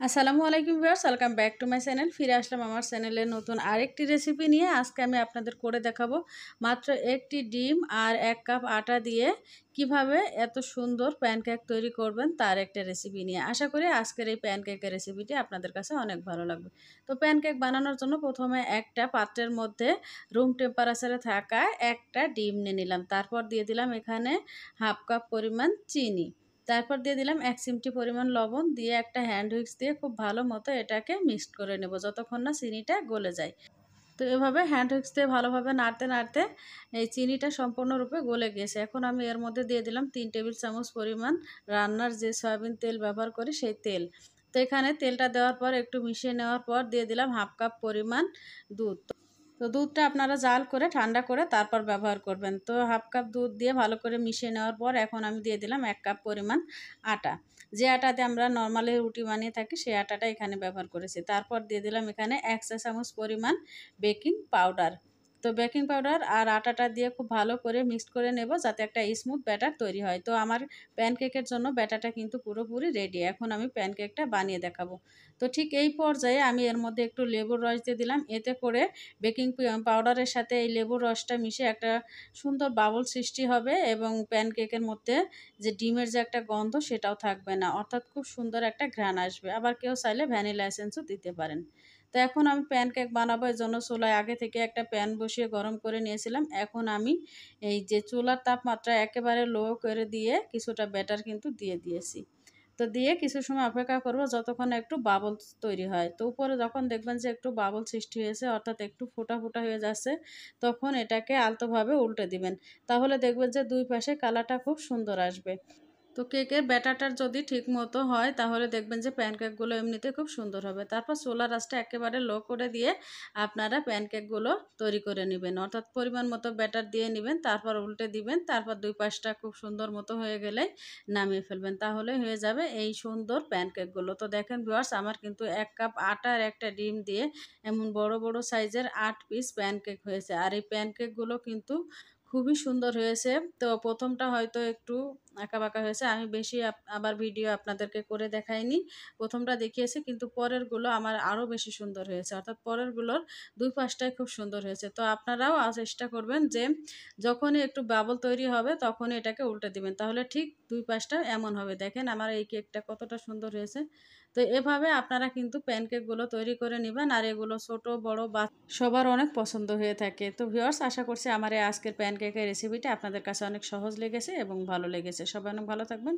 আসসালামু আলাইকুম viewers, welcome back to my channel. ফিরে আসলাম আমার চ্যানেলে নতুন আরেকটি রেসিপি নিয়ে। আজকে আমি আপনাদের করে দেখাবো মাত্র একটি ডিম আর 1 কাপ আটা দিয়ে কিভাবে এত সুন্দর প্যানকেক তৈরি করবেন তার একটা রেসিপি নিয়ে। আশা করি আজকের এই প্যানকেকের রেসিপিটি আপনাদের কাছে অনেক ভালো লাগবে। তো প্যানকেক বানানোর জন্য প্রথমে একটা পাত্রের মধ্যে রুম টেম্পারেচারে থাকা একটা ডিম নিয়ে নিলাম। তারপর দিয়ে দিলাম এখানে হাফ কাপ পরিমাণ চিনি। তারপর দিয়ে দিলাম 1 চিমটি পরিমাণ লবণ, দিয়ে একটা হ্যান্ড হুইস্ক দিয়ে খুব ভালো মতো এটাকে মিক্সড করে নেব যতক্ষণ না চিনিটা গলে যায়। তো এভাবে হ্যান্ড হুইস্ক দিয়ে ভালোভাবে নাড়তে নাড়তে এই চিনিটা সম্পূর্ণরূপে গলে গেছে। এখন আমি এর মধ্যে দিয়ে দিলাম 3 টেবিল চামচ পরিমাণ রান্নার যে সয়াবিন তেল ব্যবহার করি সেই তেল। তো এখানে তেলটা দেওয়ার পর একটু মিশিয়ে নেওয়ার পর দিয়ে দিলাম হাফ কাপ পরিমাণ দুধ। তো দুধটা আপনারা জাল করে ঠান্ডা করে তারপর ব্যবহার করবেন। তো হাফ কাপ দুধ দিয়ে ভালো করে মিশিয়ে নেওয়ার পর এখন আমি দিয়ে দিলাম 1 কাপ পরিমাণ আটা। যে আটাতে আমরা নর্মালি রুটি বানিয়ে থাকি সেই আটাটা এখানে ব্যবহার করেছি। তারপর দিয়ে দিলাম এখানে 1 চা চামচ পরিমাণ বেকিং পাউডার। তো বেকিং পাউডার আর আটাটা দিয়ে খুব ভালো করে মিক্সড করে নেব যাতে একটা স্মুথ ব্যাটার তৈরি হয়। তো আমার প্যানকেকের জন্য ব্যাটারটা কিন্তু পুরোপুরি রেডি। এখন আমি প্যানকেকটা বানিয়ে দেখাবো। তো ঠিক এই পর্যায়ে আমি এর মধ্যে একটু লেবুর রস দিয়ে দিলাম। এতে করে বেকিং পাউডারের সাথে এই লেবুর রসটা মিশে একটা সুন্দর বাবল সৃষ্টি হবে এবং প্যানকেকের মধ্যে যে ডিমের যে একটা গন্ধ সেটাও থাকবে না, অর্থাৎ খুব সুন্দর একটা ঘ্রাণ আসবে। আবার কেউ চাইলে ভ্যানিলা এসেন্সও দিতে পারেন। তো এখন আমি প্যানকেক বানাবো, এর জন্য চুলায় আগে থেকে একটা প্যান বসিয়ে গরম করে নিয়েছিলাম। এখন আমি এই যে চুলার তাপমাত্রা একেবারে লো করে দিয়ে কিছুটা ব্যাটার কিন্তু দিয়ে দিয়েছি। তো দিয়ে কিছু সময় অপেক্ষা করব যতক্ষণ না একটু বাবল তৈরি হয়। তো উপরে যখন দেখবেন যে একটু বাবল সৃষ্টি হয়েছে, অর্থাৎ একটু ফোঁটা ফোঁটা হয়ে যাচ্ছে, তখন এটাকে আলতোভাবে উল্টে দিবেন। তাহলে দেখবেন যে দুই পাশে কালারটা খুব সুন্দর আসবে। তো কেকের ব্যাটারটার যদি ঠিক মতো হয় তাহলে দেখবেন যে প্যানকেকগুলো এমনিতে খুব সুন্দর হবে। তারপর চুলার আঁচটা একেবারে লো করে দিয়ে আপনারা প্যানকেকগুলো তৈরি করে নেবেন, অর্থাৎ পরিমাণ মতো ব্যাটার দিয়ে নেবেন, তারপর উল্টে দিবেন, তারপর দুই পাশটা খুব সুন্দর মতো হয়ে গেলেই নামিয়ে ফেলবেন, তাহলে হয়ে যাবে এই সুন্দর প্যানকেকগুলো। তো দেখেন ভিউয়ার্স, আমার কিন্তু 1 কাপ আটা আর একটা ডিম দিয়ে এমন বড় বড় সাইজের 8 পিস প্যানকেক হয়েছে। আর এই প্যানকেকগুলো কিন্তু খুবই সুন্দর হয়েছে। তো প্রথমটা হয়তো একটু আঁকাবাঁকা হয়েছে। আমি বেশি আবার ভিডিও আপনাদেরকে করে দেখাইনি। প্রথমটা দেখিয়েছি, কিন্তু পরেরগুলো আমার আরও বেশি সুন্দর হয়েছে। অর্থাৎ পরেরগুলোর দুই পাশটাই খুব সুন্দর হয়েছে। তো আপনারাও চেষ্টা করবেন যে যখনই একটু বাবল তৈরি হবে তখনই এটাকে উল্টে দিবেন। তাহলে ঠিক দুই পাশটা এমন হবে। দেখেন আমার এই কেকটা কতটা সুন্দর হয়েছে। তো এভাবে আপনারা কিন্তু প্যানকেকগুলো তৈরি করে নিবেন। আর এগুলো ছোট বড় বা সবার অনেক পছন্দ হয়ে থাকে। তো ভিউয়ার্স, আশা করছি আমার এই আজকের প্যানকেকের রেসিপিটা আপনাদের কাছে অনেক সহজ লেগেছে এবং ভালো লেগেছে। সবাই অনেক ভালো থাকবেন।